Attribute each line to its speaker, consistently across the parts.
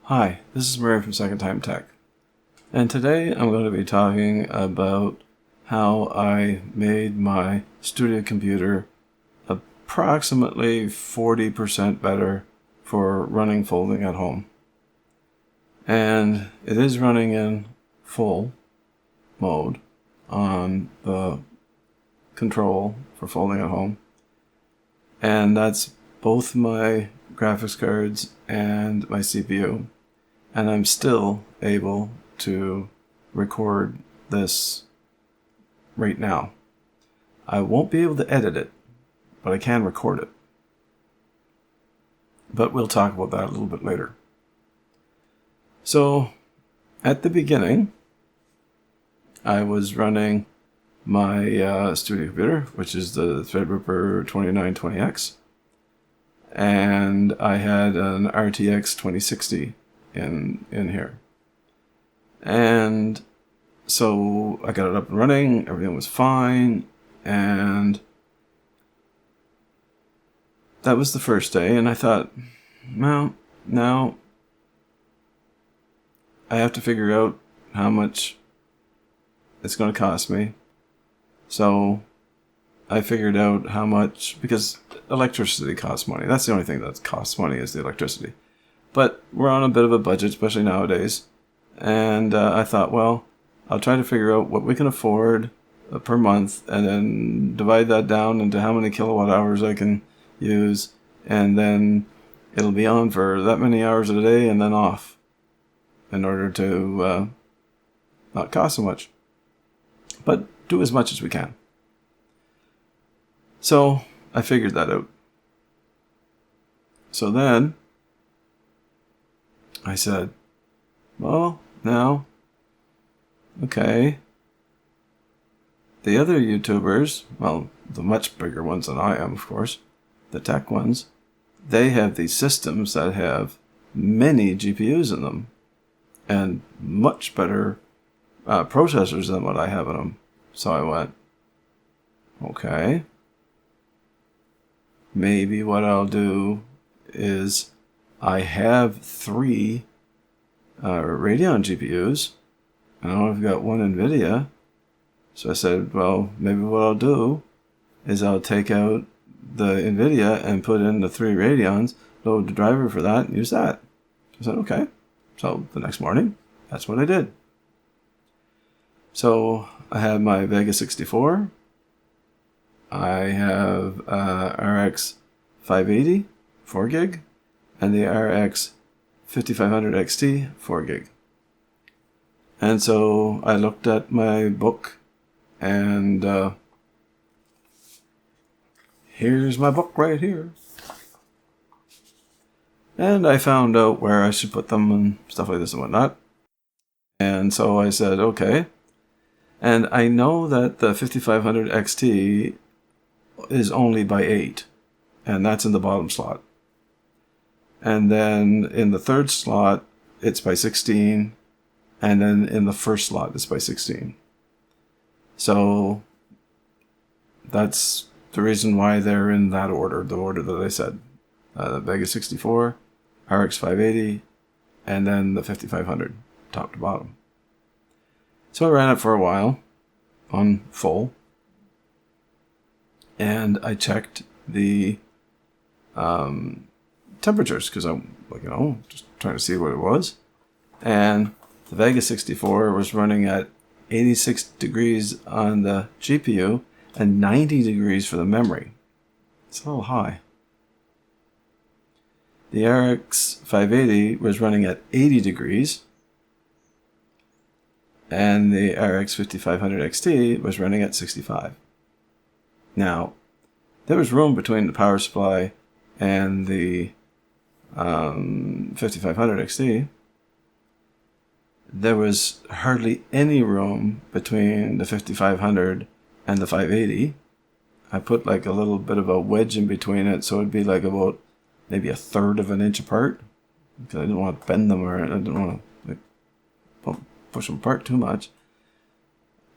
Speaker 1: Hi, this is Murray from Second Time Tech, and today I'm going to be talking about how I made my studio computer approximately 40% better for running folding at home. And it is running in full mode on the control for folding at home, and that's both my graphics cards and my CPU. And I'm still able to record this right now. I won't be able to edit it, but I can record it. But we'll talk about that a little bit later. So, at the beginning, I was running my studio computer, which is the Threadripper 2920X, and I had an RTX 2060 in here. And so I got it up and running, everything was fine, and that was the first day, and I thought, well, now I have to figure out how much it's going to cost me. So I figured out how much, because electricity costs money. That's the only thing that costs money, is the electricity. But we're on a bit of a budget, especially nowadays. And I thought, well, I'll try to figure out what we can afford per month and then divide that down into how many kilowatt hours I can use. And then it'll be on for that many hours a day and then off in order to not cost so much. But do as much as we can. So I figured that out. So then I said, well, now, okay, the other YouTubers, well, the much bigger ones than I am, of course, the tech ones, they have these systems that have many GPUs in them and much better processors than what I have in them. So I went, okay, maybe what I'll do is I have 3 Radeon GPUs, and I've got one NVIDIA. So I said, well, maybe what I'll do is I'll take out the NVIDIA and put in the 3 Radeons, load the driver for that, and use that. I said, okay. So the next morning, that's what I did. So I have my Vega 64. I have RX 580, 4 gig, and the RX 5500 XT, 4 gig. And so I looked at my book, and here's my book right here. And I found out where I should put them and stuff like this and whatnot. And so I said, okay. And I know that the 5500 XT is only by 8, and that's in the bottom slot. And then in the third slot, it's by 16, and then in the first slot, it's by 16. So that's the reason why they're in that order, the order that I said. The Vega 64, RX 580, and then the 5500, top to bottom. So I ran it for a while on full, and I checked the temperatures, because I'm just trying to see what it was. And the Vega 64 was running at 86 degrees on the GPU and 90 degrees for the memory. It's a little high. The RX 580 was running at 80 degrees, and the RX 5500 XT was running at 65. Now, there was room between the power supply and the 5500 XT. There was hardly any room between the 5500 and the 580. I put like a little bit of a wedge in between it, so it'd be like about maybe 1/3 of an inch apart, because I didn't want to bend them, or I didn't want to push them apart too much.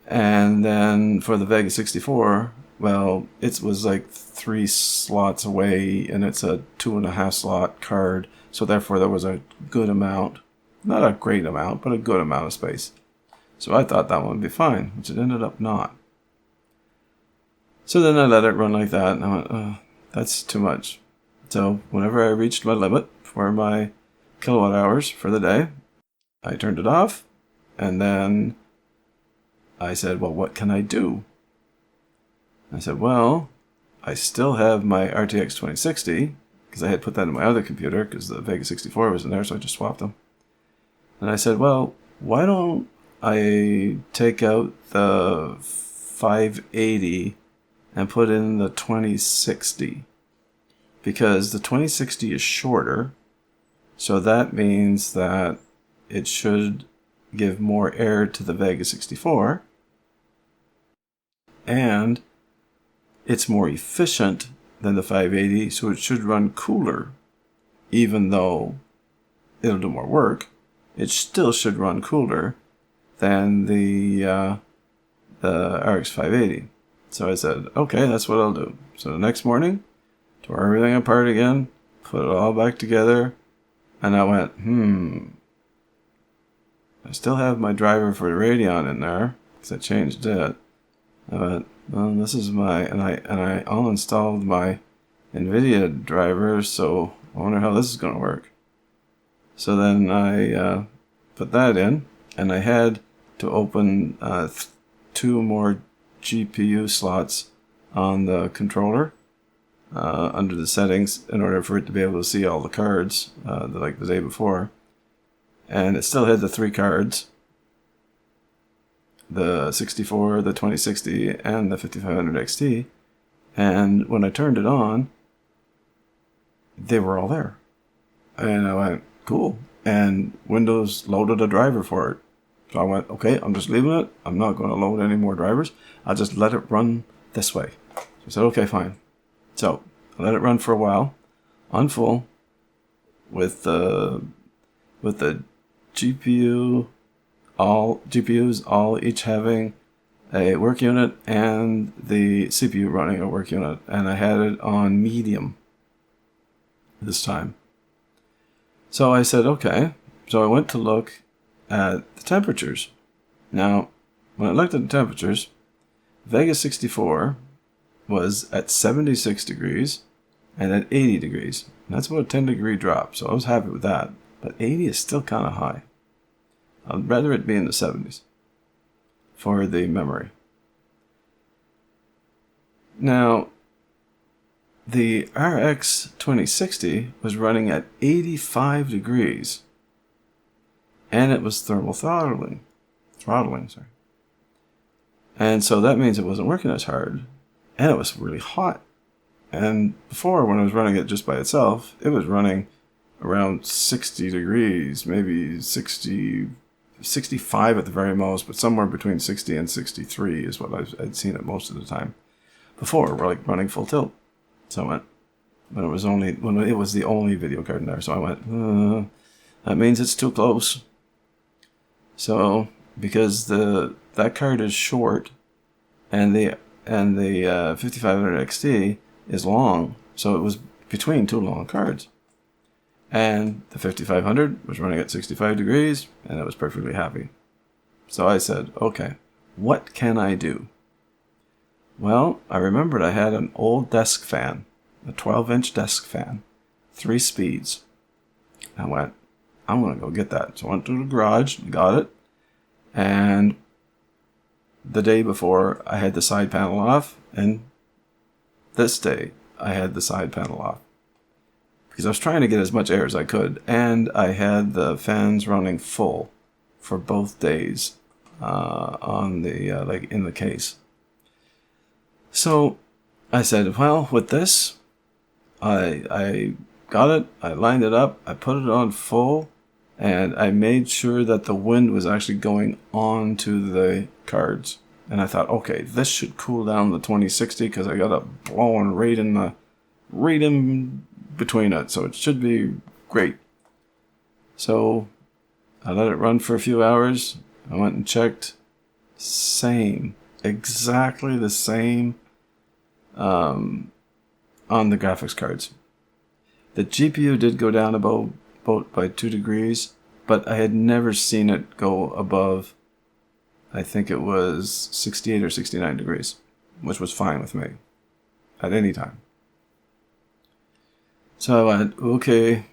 Speaker 1: And then for the Vega 64, well, it was like 3 slots away, and it's a 2.5 slot card, so therefore there was a good amount, not a great amount, but a good amount of space. So I thought that one would be fine, which it ended up not. So then I let it run like that, and I went, oh, that's too much. So whenever I reached my limit for my kilowatt hours for the day, I turned it off, and then I said, well, what can I do? I said, well, I still have my RTX 2060, because I had put that in my other computer, because the Vega 64 was in there, so I just swapped them. And I said, well, why don't I take out the 580 and put in the 2060? Because the 2060 is shorter, so that means that it should give more air to the Vega 64, and it's more efficient than the 580, so it should run cooler. Even though it'll do more work, it still should run cooler than the RX 580. So I said, okay, that's what I'll do. So the next morning, tore everything apart again, put it all back together, and I went, I still have my driver for the Radeon in there, because I changed it. I went, well, this is and I uninstalled my NVIDIA driver, so I wonder how this is going to work. So then I put that in, and I had to open 2 more GPU slots on the controller under the settings in order for it to be able to see all the cards like the day before. And it still had the 3 cards, the 64, the 2060, and the 5500 XT. And when I turned it on, they were all there. And I went, cool. And Windows loaded a driver for it. So I went, okay, I'm just leaving it. I'm not going to load any more drivers. I'll just let it run this way. So I said, okay, fine. So I let it run for a while on full with the GPUs all each having a work unit and the CPU running a work unit. And I had it on medium this time. So I said, okay. So I went to look at the temperatures. Now, when I looked at the temperatures, Vega 64 was at 76 degrees and at 80 degrees. And that's about a 10-degree drop, so I was happy with that. But 80 is still kind of high. I'd rather it be in the 70s for the memory. Now, the RX 2060 was running at 85 degrees, and it was thermal throttling, sorry. And so that means it wasn't working as hard, and it was really hot. And before, when I was running it just by itself, it was running around 60 degrees, maybe 60, 65 at the very most, but somewhere between 60 and 63 is what I'd seen it most of the time. Before, we're like running full tilt. So I went, when it was the only video card in there, so I went, that means it's too close. So, because that card is short, and the 5500 XT is long, so it was between 2 long cards. And the 5500 was running at 65 degrees, and I was perfectly happy. So I said, okay, what can I do? Well, I remembered I had an old desk fan, a 12-inch desk fan, 3 speeds. I went, I'm going to go get that. So I went to the garage, got it, and the day before I had the side panel off, and this day I had the side panel off. Because I was trying to get as much air as I could, and I had the fans running full for both days on the in the case. So I said, well, with this, I got it, I lined it up, I put it on full, and I made sure that the wind was actually going onto the cards. And I thought, okay, this should cool down the 2060 because I got it blowing right in between it, so it should be great. So I let it run for a few hours. I went and checked. Exactly the same on the graphics cards. The GPU did go down about by 2 degrees, but I had never seen it go above, I think it was 68 or 69 degrees, which was fine with me at any time. So I went, okay,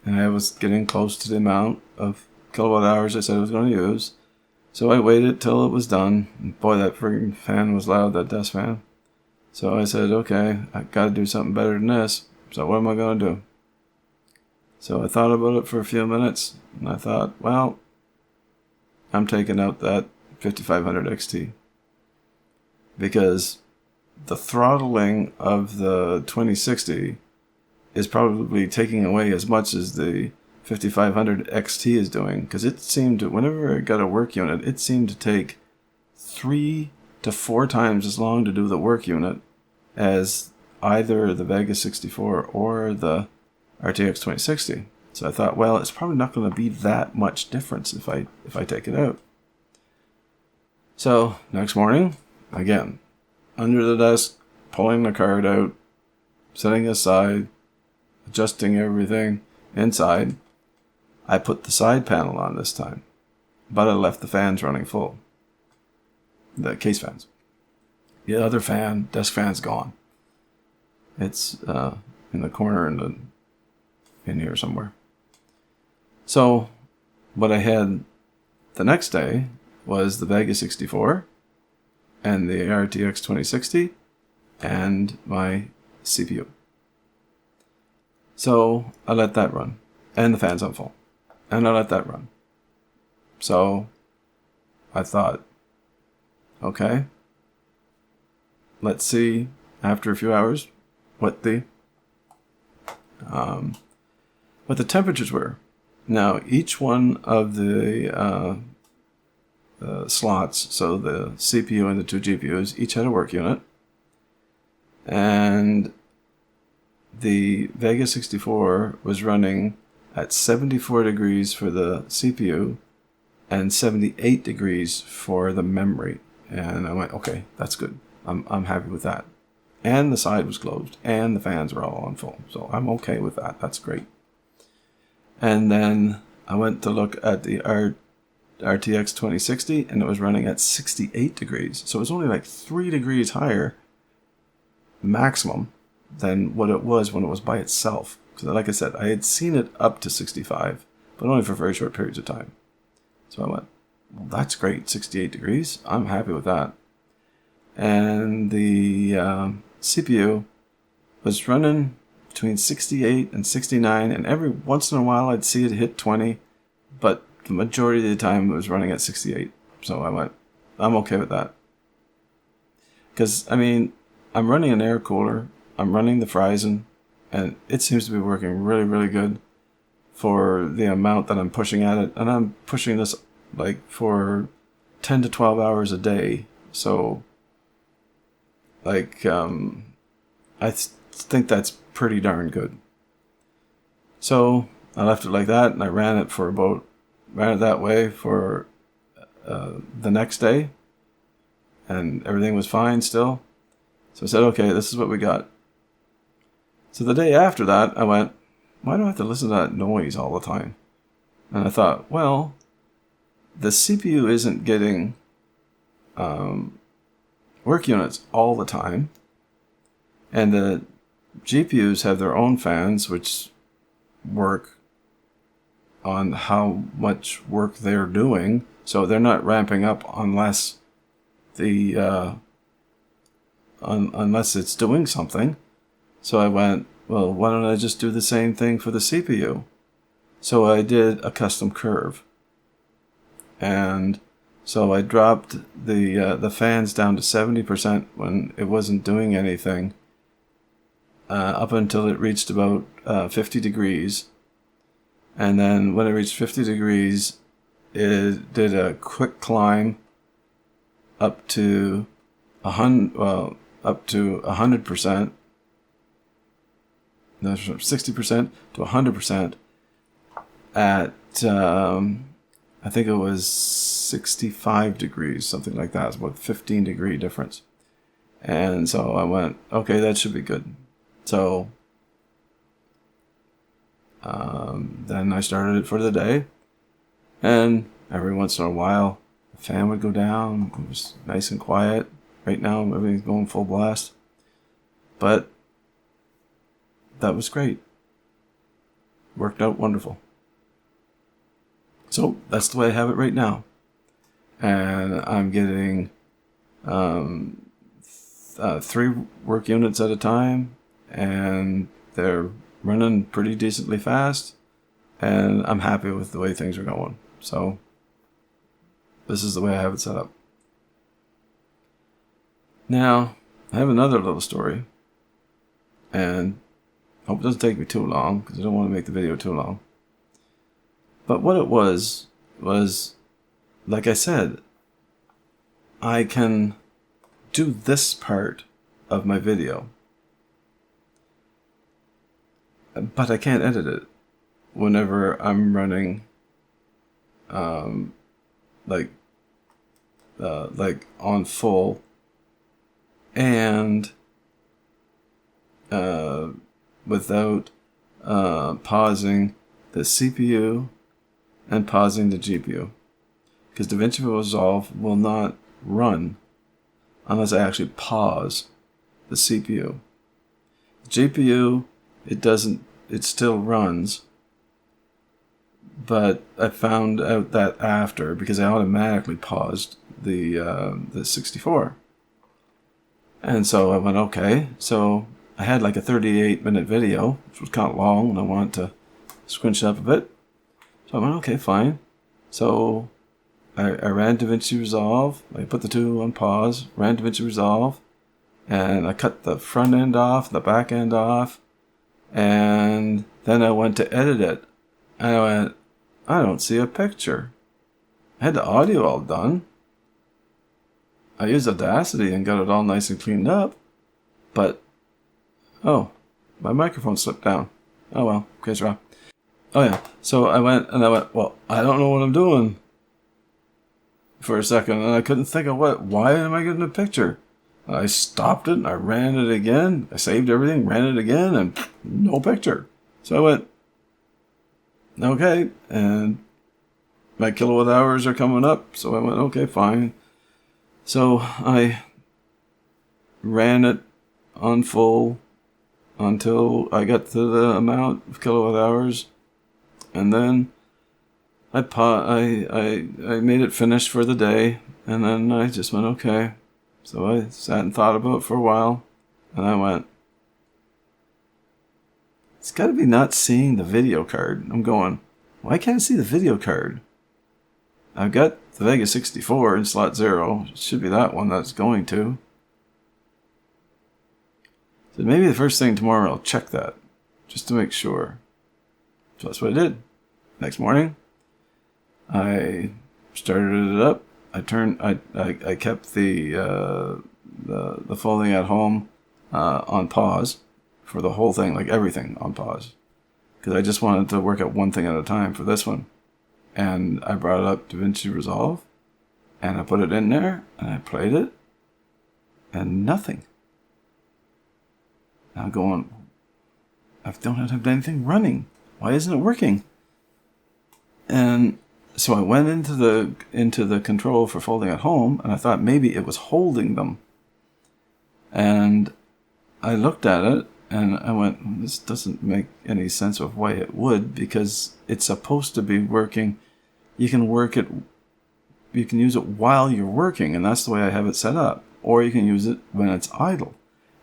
Speaker 1: and I was getting close to the amount of kilowatt hours I said I was going to use. So I waited till it was done. And boy, that friggin' fan was loud, that desk fan. So I said, okay, I got to do something better than this. So what am I going to do? So I thought about it for a few minutes, and I thought, well, I'm taking out that 5500 XT. Because the throttling of the 2060 is probably taking away as much as the 5500 XT is doing, because it seemed to, whenever I got a work unit, it seemed to take 3 to 4 times as long to do the work unit as either the Vega 64 or the RTX 2060. So I thought, well, it's probably not going to be that much difference if I take it out. So next morning, again, under the desk, pulling the card out, setting aside, adjusting everything inside. I put the side panel on this time, but I left the fans running full. The case fans. The other fan, desk fan's gone. It's in the corner in here somewhere. So what I had the next day was the Vega 64 and the RTX 2060 and my CPU. So I let that run, and the fan's on full, and I let that run. So I thought, okay, let's see after a few hours what the temperatures were. Now each one of the slots, so the CPU and the 2 GPUs, each had a work unit, and the Vega 64 was running at 74 degrees for the CPU and 78 degrees for the memory. And I went, okay, that's good. I'm happy with that. And the side was closed, and the fans were all on full. So I'm okay with that. That's great. And then I went to look at the RTX 2060, and it was running at 68 degrees. So it was only like 3 degrees higher maximum than what it was when it was by itself. Because like I said, I had seen it up to 65, but only for very short periods of time. So I went, well, that's great, 68 degrees. I'm happy with that. And the CPU was running between 68 and 69, and every once in a while I'd see it hit 20, but the majority of the time it was running at 68. So I went, I'm okay with that. Because, I mean, I'm running an air cooler, I'm running the Friesen, and it seems to be working really, really good for the amount that I'm pushing at it. And I'm pushing this like for 10 to 12 hours a day. So, like, I think that's pretty darn good. So I left it like that, and I ran it that way for the next day, and everything was fine still. So I said, okay, this is what we got. So the day after that, I went, why do I have to listen to that noise all the time? And I thought, well, the CPU isn't getting work units all the time, and the GPUs have their own fans, which work on how much work they're doing, so they're not ramping up unless unless it's doing something. So I went, well, why don't I just do the same thing for the CPU? So I did a custom curve, and so I dropped the fans down to 70% when it wasn't doing anything, up until it reached about 50 degrees. And then when it reached 50 degrees, it did a quick climb up to 100%. That's from 60% to 100% at I think it was 65 degrees, something like that. It's about 15-degree difference. And so I went, okay, that should be good. So then I started it for the day. And every once in a while, the fan would go down. It was nice and quiet. Right now, everything's going full blast. But that was great. Worked out wonderful. So that's the way I have it right now. And I'm getting 3 work units at a time. And they're running pretty decently fast. And I'm happy with the way things are going. So this is the way I have it set up. Now, I have another little story. And I hope it doesn't take me too long, because I don't want to make the video too long. But what it was, like I said, I can do this part of my video, but I can't edit it whenever I'm running, like on full, and without pausing the CPU and pausing the GPU, because DaVinci Resolve will not run unless I actually pause the CPU. GPU, it still runs, but I found out that after, because I automatically paused the 64. And so I went, okay, so I had like a 38-minute video, which was kind of long, and I wanted to squinch it up a bit. So I went, okay, fine. So I ran DaVinci Resolve. I put the 2 on pause, ran DaVinci Resolve, and I cut the front end off, the back end off, and then I went to edit it. And I went, I don't see a picture. I had the audio all done. I used Audacity and got it all nice and cleaned up, but oh, my microphone slipped down. Oh well, case wrong. Oh yeah, so I went, well, I don't know what I'm doing for a second, and I couldn't think of why am I getting a picture? I stopped it, and I ran it again, I saved everything, ran it again, and no picture. So I went, okay, and my kilowatt hours are coming up, so I went, okay, fine. So I ran it on full until I got to the amount of kilowatt hours, and then I made it finish for the day, and then I just went, okay. So I sat and thought about it for a while, and I went, it's got to be not seeing the video card. I'm going, why can't I see the video card? I've got the Vega 64 in slot 0. It should be that one that's going to. So maybe the first thing tomorrow I'll check that, just to make sure. So that's what I did. Next morning, I started it up. I kept the folding at home on pause for the whole thing, like everything on pause, because I just wanted to work at one thing at a time for this one. And I brought up DaVinci Resolve, and I put it in there, and I played it, and nothing. I'm going, I don't have anything running. Why isn't it working? And so I went into the control for folding at home, and I thought maybe it was holding them. And I looked at it, and I went, this doesn't make any sense of why it would, because it's supposed to be working. You can use it while you're working, and that's the way I have it set up. Or you can use it when it's idle.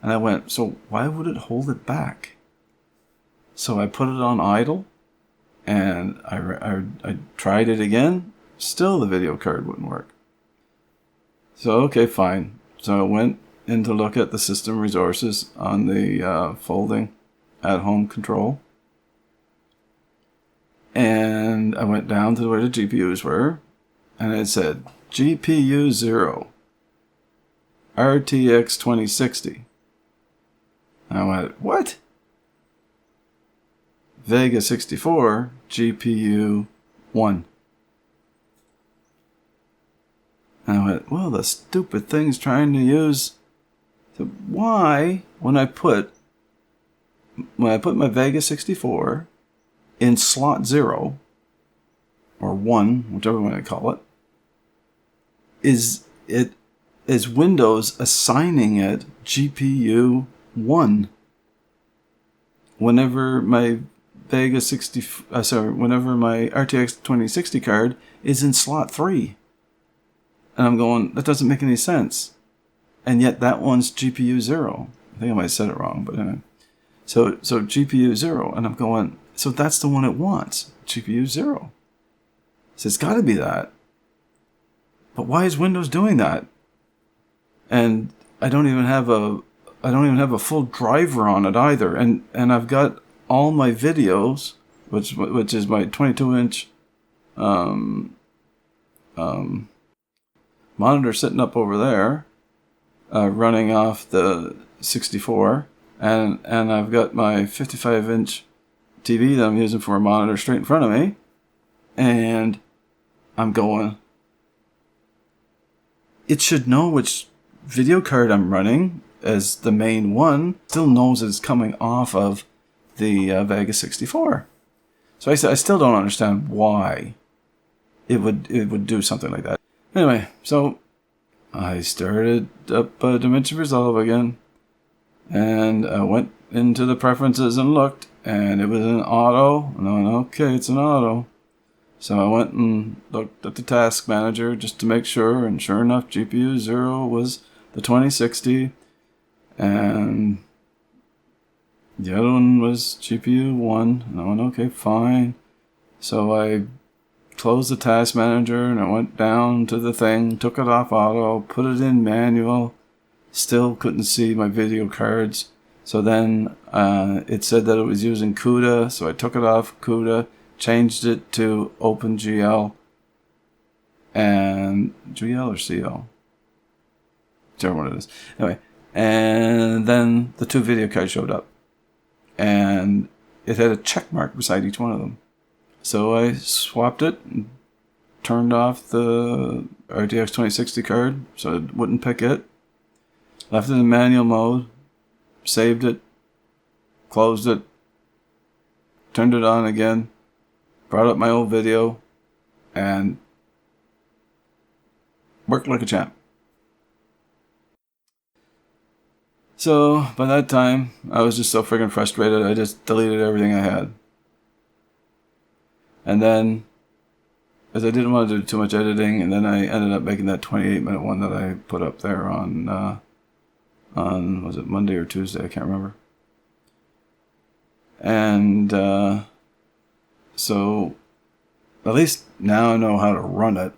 Speaker 1: And I went, so why would it hold it back? So I put it on idle, and I tried it again. Still the video card wouldn't work. So okay, fine. So I went in to look at the system resources on the folding at home control. And I went down to where the GPUs were, and it said GPU 0, RTX 2060. I went, what? Vega 64, GPU 1. And I went, well, the stupid thing's trying to use So why, when I put my Vega 64 in slot 0, or 1, whichever one I call it, is Windows assigning it GPU 1 whenever my whenever my RTX 2060 card is in slot 3. And I'm going, that doesn't make any sense. And yet that one's GPU 0. I think I might have said it wrong, but anyway. So GPU 0, and I'm going, so that's the one it wants, GPU 0. So it's got to be that. But why is Windows doing that? And I don't even have a full driver on it either. And I've got all my videos, which is my 22-inch monitor sitting up over there, running off the 64, and I've got my 55-inch TV that I'm using for a monitor straight in front of me, and I'm going, it should know which video card I'm running as the main one, still knows it's coming off of the Vega 64. So I still don't understand why it would do something like that. Anyway, so I started up DaVinci Resolve again, and I went into the preferences and looked, and it was an auto, and I went, okay, it's an auto. So I went and looked at the task manager just to make sure, and sure enough, GPU 0 was the 2060, and the other one was GPU 1, and I went, okay, fine. So I closed the task manager, and I went down to the thing, took it off auto, put it in manual, still couldn't see my video cards. So then it said that it was using CUDA, so I took it off CUDA, changed it to OpenGL, and GL or CL? Whichever one it is. Anyway, and then the 2 video cards showed up, and it had a check mark beside each one of them. So I swapped it, and turned off the RTX 2060 card so it wouldn't pick it, left it in manual mode, saved it, closed it, turned it on again, brought up my old video, and worked like a champ. So by that time, I was just so friggin' frustrated, I just deleted everything I had. And then, as I didn't want to do too much editing, and then I ended up making that 28-minute one that I put up there on was it Monday or Tuesday? I can't remember. And so, at least now I know how to run it.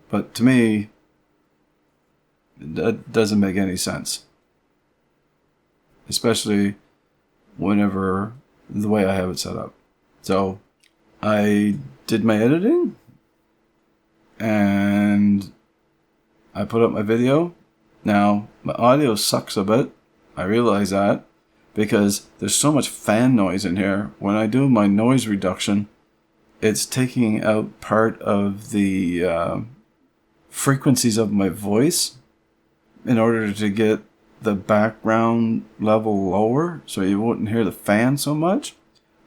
Speaker 1: But to me, that doesn't make any sense. Especially whenever the way I have it set up. So I did my editing, and I put up my video. Now, my audio sucks a bit. I realize that, because there's so much fan noise in here. When I do my noise reduction, it's taking out part of the frequencies of my voice in order to get the background level lower, so you wouldn't hear the fan so much.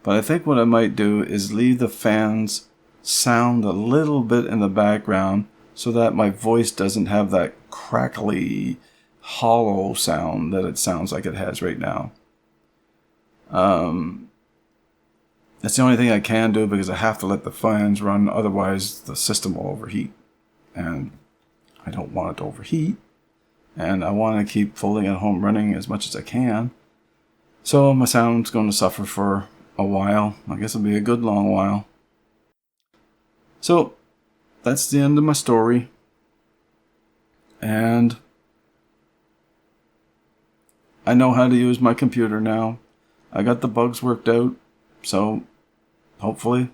Speaker 1: But I think what I might do is leave the fans sound a little bit in the background so that my voice doesn't have that crackly, hollow sound that it sounds like it has right now. That's the only thing I can do, because I have to let the fans run, otherwise the system will overheat. And I don't want it to overheat. And I want to keep Folding at Home running as much as I can. So my sound's going to suffer for a while. I guess it'll be a good long while. So that's the end of my story. And I know how to use my computer now. I got the bugs worked out. So hopefully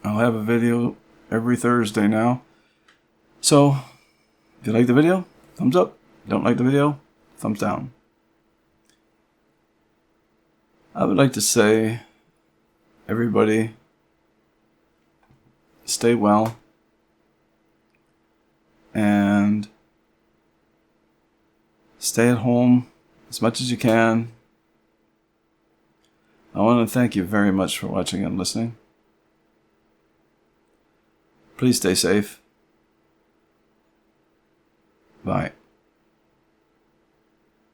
Speaker 1: I'll have a video every Thursday now. So if you like the video, thumbs up. Don't like the video, thumbs down. I would like to say, everybody, stay well, and stay Stay at home as much as you can. I want to thank you very much for watching and listening. Please stay safe. Bye.